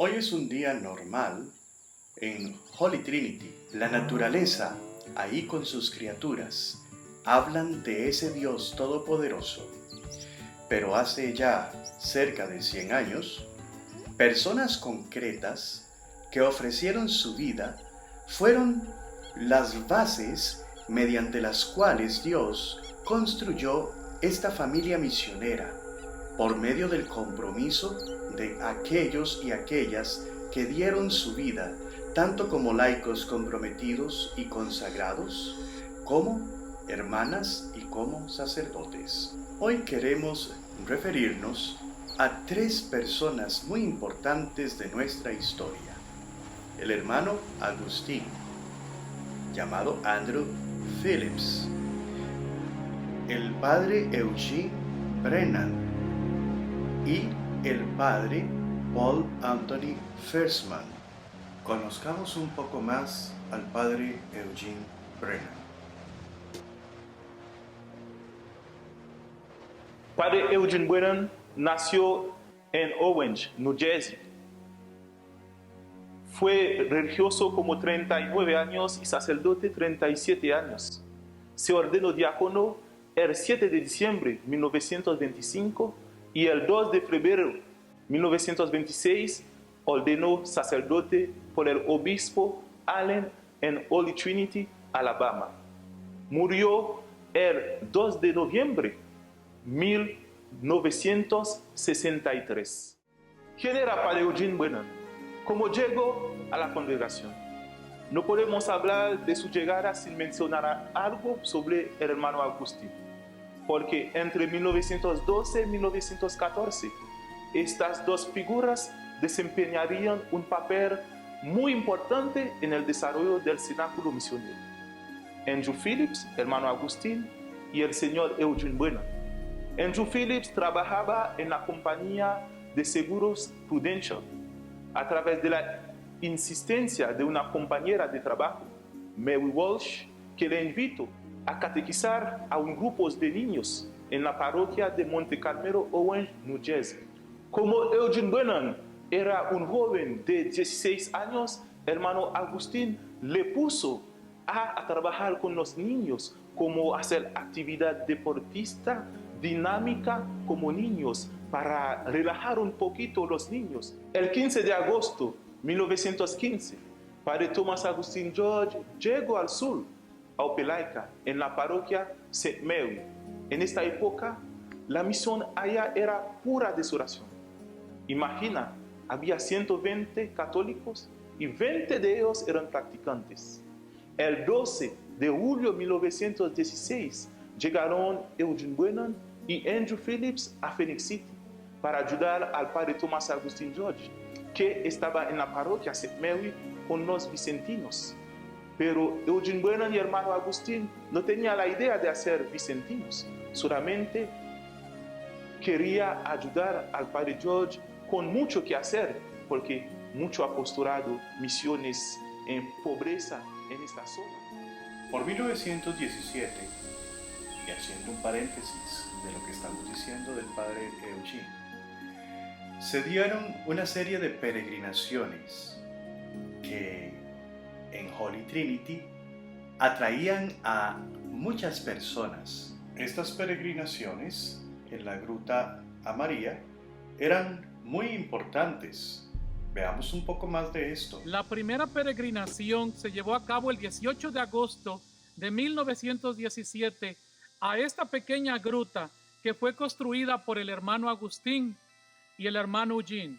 Hoy es un día normal en Holy Trinity. La naturaleza, ahí con sus criaturas, hablan de ese Dios todopoderoso. Pero hace ya cerca de 100 años, personas concretas que ofrecieron su vida fueron las bases mediante las cuales Dios construyó esta familia misionera por medio del compromiso de aquellos y aquellas que dieron su vida, tanto como laicos comprometidos y consagrados, como hermanas y como sacerdotes. Hoy queremos referirnos a tres personas muy importantes de nuestra historia. El hermano Agustín, llamado Andrew Phillips, el padre Eugene Brennan y el padre Paul Anthony Fersman. Conozcamos un poco más al padre Eugene Brennan. Padre Eugene Brennan nació en Orange, New Jersey. Fue religioso como 39 años y sacerdote 37 años. Se ordenó diácono el 7 de diciembre de 1925 y el 2 de febrero de 1926 ordenó sacerdote por el obispo Allen en Holy Trinity, Alabama. Murió el 2 de noviembre de 1963. ¿Quién era Padre Eugene Brennan? ¿Cómo llegó a la congregación? No podemos hablar de su llegada sin mencionar algo sobre el hermano Agustín, porque entre 1912 y 1914 estas dos figuras desempeñarían un papel muy importante en el desarrollo del cenáculo misionero. Andrew Phillips, hermano Agustín, y el señor Eugene Brennan. Andrew Phillips trabajaba en la compañía de seguros Prudential a través de la insistencia de una compañera de trabajo, Mary Walsh, que le invitó a catequizar a un grupo de niños en la parroquia de Monte Carmelo, Orange, New Jersey. Como Eugene Brennan era un joven de 16 años, hermano Agustín le puso a trabajar con los niños, como hacer actividad deportista, dinámica como niños, para relajar un poquito los niños. El 15 de agosto de 1915, Padre Thomas Agustín George llegó al sur, a Opelika, en la parroquia St. Mary. En esta época, la misión allá era pura desolación. Imagina, había 120 católicos y 20 de ellos eran practicantes. El 12 de julio de 1916 llegaron Eugene Brennan y Andrew Phillips a Phoenix City para ayudar al padre Thomas Agustín George, que estaba en la parroquia St. Mary con los vicentinos. Pero Eugene Brennan y hermano Agustín no tenían la idea de hacer vicentinos, solamente quería ayudar al padre George con mucho que hacer, porque mucho apostolado, misiones en pobreza en esta zona. Por 1917, y haciendo un paréntesis de lo que estamos diciendo del padre Eugene, se dieron una serie de peregrinaciones que en Holy Trinity atraían a muchas personas. Estas peregrinaciones en la Gruta a María eran muy importantes. Veamos un poco más de esto. La primera peregrinación se llevó a cabo el 18 de agosto de 1917 a esta pequeña gruta que fue construida por el hermano Agustín y el hermano Eugene.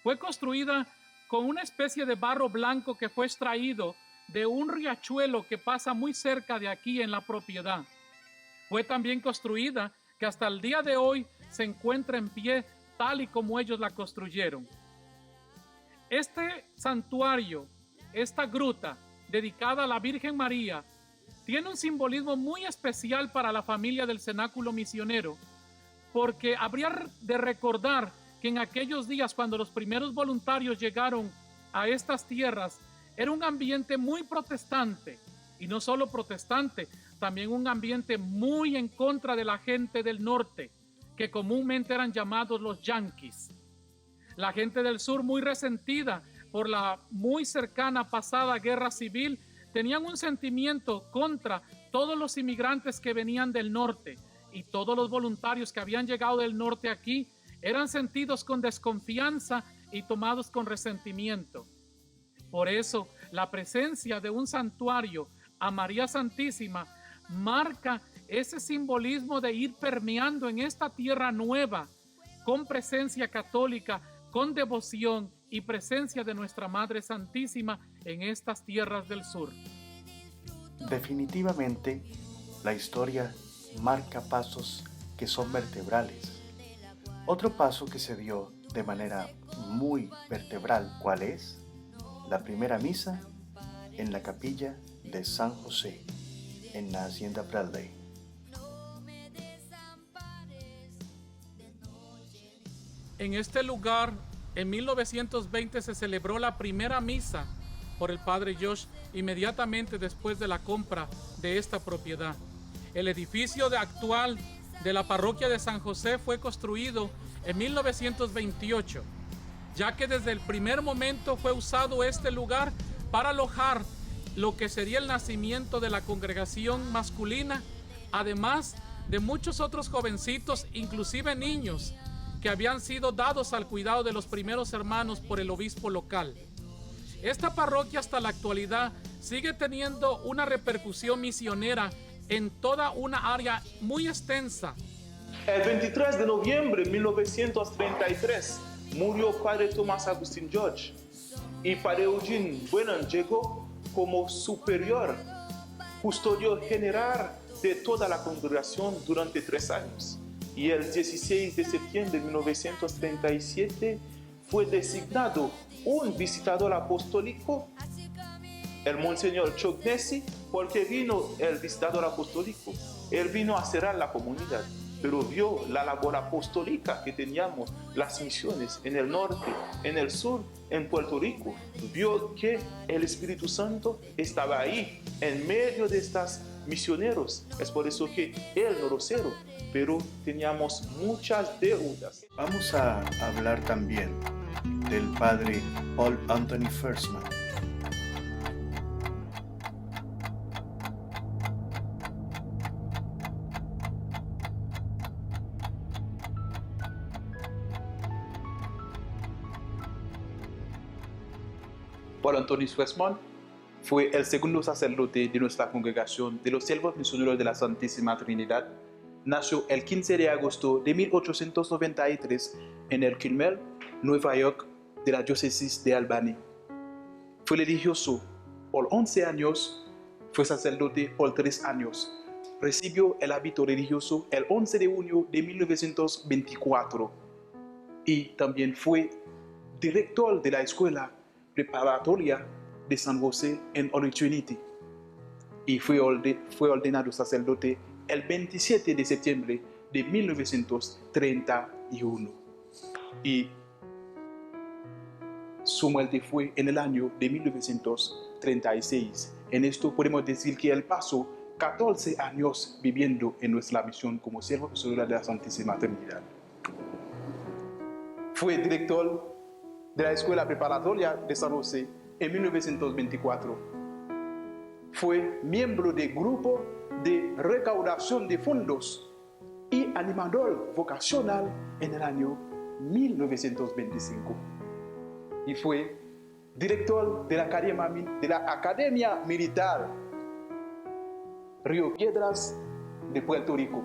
Fue construida con una especie de barro blanco que fue extraído de un riachuelo que pasa muy cerca de aquí en la propiedad. Fue también construida que hasta el día de hoy se encuentra en pie tal y como ellos la construyeron. Este santuario, esta gruta dedicada a la Virgen María, tiene un simbolismo muy especial para la familia del cenáculo misionero, porque habría de recordar que en aquellos días, cuando los primeros voluntarios llegaron a estas tierras, era un ambiente muy protestante, y no solo protestante, también un ambiente muy en contra de la gente del norte, que comúnmente eran llamados los yanquis. La gente del sur, muy resentida por la muy cercana pasada guerra civil, tenían un sentimiento contra todos los inmigrantes que venían del norte, y todos los voluntarios que habían llegado del norte aquí eran sentidos con desconfianza y tomados con resentimiento. Por eso, la presencia de un santuario a María Santísima marca ese simbolismo de ir permeando en esta tierra nueva con presencia católica, con devoción y presencia de nuestra Madre Santísima en estas tierras del sur. Definitivamente, la historia marca pasos que son vertebrales. Otro paso que se dio de manera muy vertebral, ¿cuál es? La primera misa en la capilla de San José, en la hacienda Bradley. En este lugar, en 1920 se celebró la primera misa por el padre Josh inmediatamente después de la compra de esta propiedad. El edificio actual de la parroquia de San José fue construido en 1928, ya que desde el primer momento fue usado este lugar para alojar lo que sería el nacimiento de la congregación masculina, además de muchos otros jovencitos, inclusive niños, que habían sido dados al cuidado de los primeros hermanos por el obispo local. Esta parroquia hasta la actualidad sigue teniendo una repercusión misionera en toda una área muy extensa. El 23 de noviembre de 1933 murió Padre Tomás Agustín George y Padre Eugene Brennan llegó como superior, custodio general de toda la congregación durante 3 años. Y el 16 de septiembre de 1937 fue designado un visitador apostólico, el Monseñor Chuck Nessie, porque vino el visitador apostólico. Él vino a cerrar la comunidad, pero vio la labor apostólica que teníamos, las misiones en el norte, en el sur, en Puerto Rico. Vio que el Espíritu Santo estaba ahí, en medio de estos misioneros. Es por eso que él no lo cerró, pero teníamos muchas deudas. Vamos a hablar también del padre Paul Anthony Firstman. Paul Anthony Firstman fue el segundo sacerdote de nuestra congregación de los Siervos Misioneros de la Santísima Trinidad. Nació el 15 de agosto de 1893 en el Carmel, Nueva York, de la diócesis de Albany. Fue religioso por 11 años, fue sacerdote por 3 años. Recibió el hábito religioso el 11 de junio de 1924 y también fue director de la escuela preparatoria de San José en Holy Trinity y fue ordenado sacerdote el 27 de septiembre de 1931 y su muerte fue en el año de 1936. En esto podemos decir que él pasó 14 años viviendo en nuestra misión como siervo misionero de la Santísima Trinidad. Fue director de la Escuela Preparatoria de San José en 1924. Fue miembro del grupo de recaudación de fondos y animador vocacional en el año 1925. Y fue director de la Academia Militar Río Piedras de Puerto Rico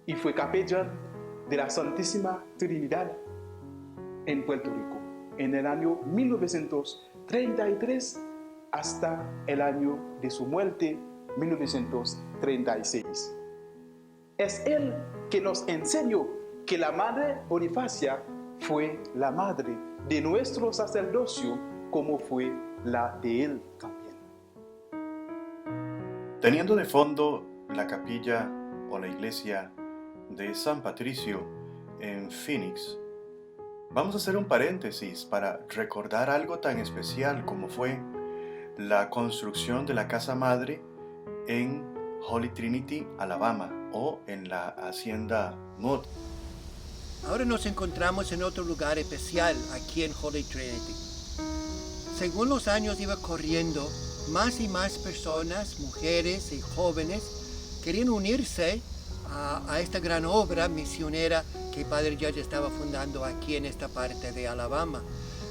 y fue capellán de la Santísima Trinidad en Puerto Rico en el año 1933 hasta el año de su muerte, 1936. Es él que nos enseñó que la Madre Bonifacia fue la madre de nuestro sacerdocio, como fue la de él también. Teniendo de fondo la capilla o la iglesia de San Patricio en Phoenix, vamos a hacer un paréntesis para recordar algo tan especial como fue la construcción de la casa madre en Holy Trinity, Alabama, o en la hacienda Mood. Ahora nos encontramos en otro lugar especial aquí en Holy Trinity. Según los años iba corriendo, más y más personas, mujeres y jóvenes, querían unirse a esta gran obra misionera que Padre Judge estaba fundando aquí en esta parte de Alabama.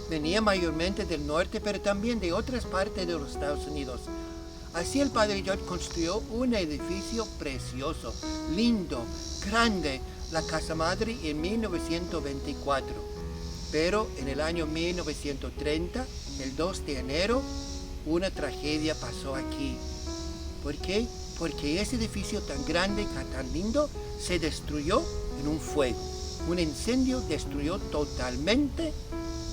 Venía mayormente del norte, pero también de otras partes de los Estados Unidos. Así el Padre Judge construyó un edificio precioso, lindo, grande, la Casa Madre en 1924. Pero en el año 1930, el 2 de enero, una tragedia pasó aquí. ¿Por qué? Porque ese edificio tan grande y tan lindo se destruyó en un fuego. Un incendio destruyó totalmente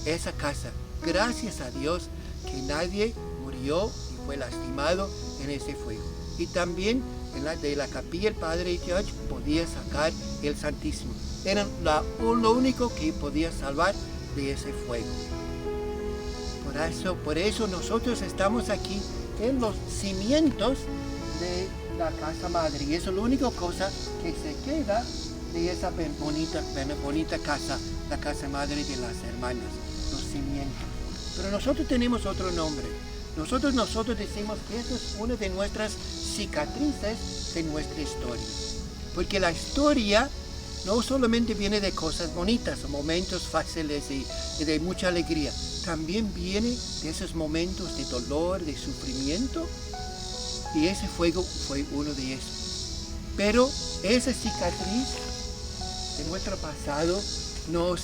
esa casa. Gracias a Dios que nadie murió y fue lastimado en ese fuego. Y también de la capilla el Padre Judge podía sacar el Santísimo. Era lo único que podía salvar de ese fuego. Por eso nosotros estamos aquí en los cimientos de la Casa Madre. Y eso es la única cosa que se queda de esa bonita casa, la Casa Madre de las Hermanas, los cimientos. Pero nosotros tenemos otro nombre. Nosotros decimos que eso es una de nuestras cicatrices de nuestra historia. Porque la historia no solamente viene de cosas bonitas o momentos fáciles y de mucha alegría. También viene de esos momentos de dolor, de sufrimiento. Y ese fuego fue uno de esos. Pero esa cicatriz de nuestro pasado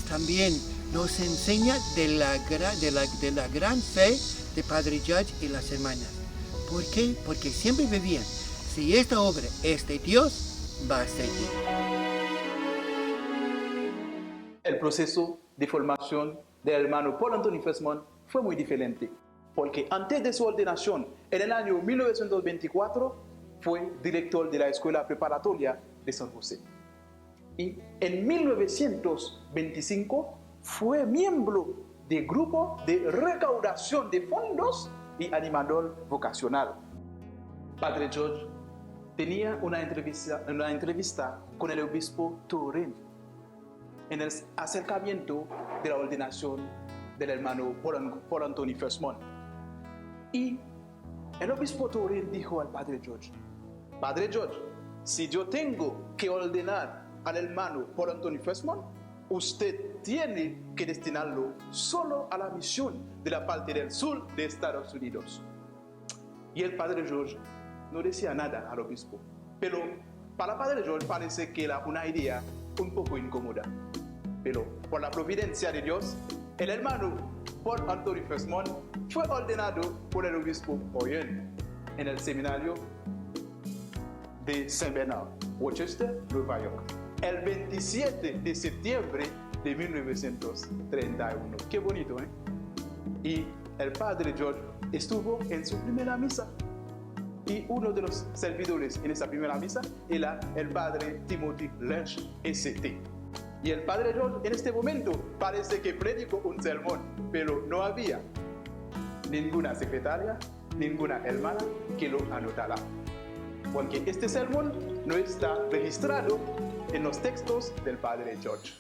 también nos enseña de la gran fe de Padre Judge y las hermanas. ¿Por qué? Porque siempre vivían. Si esta obra es de Dios, va a seguir. El proceso de formación del hermano Paul Anthony Fesmon fue muy diferente, porque antes de su ordenación, en el año 1924, fue director de la Escuela Preparatoria de San José. Y en 1925 fue miembro del grupo de recaudación de fondos y animador vocacional. Padre George tenía una entrevista con el obispo Turin en el acercamiento de la ordenación del hermano Paul Anthony Fesmon. Y el obispo Turin dijo al Padre George: Padre George, si yo tengo que ordenar al hermano Paul Anthony Fesmon, usted tiene que destinarlo solo a la misión de la parte del sur de Estados Unidos. Y el Padre George no decía nada al obispo, pero para el Padre George parece que era una idea un poco incómoda. Pero por la providencia de Dios, el hermano Paul Anthony Fesmon fue ordenado por el obispo Oyen en el seminario de Saint Bernard, Rochester, Nueva York, el 27 de septiembre de 1931. Qué bonito, ¿eh? Y el Padre George estuvo en su primera misa. Y uno de los servidores en esa primera misa era el Padre Timothy Lynch, ST. Y el Padre George en este momento parece que predicó un sermón, pero no había ninguna secretaria, ninguna hermana que lo anotara. Porque este sermón no está registrado en los textos del Padre George.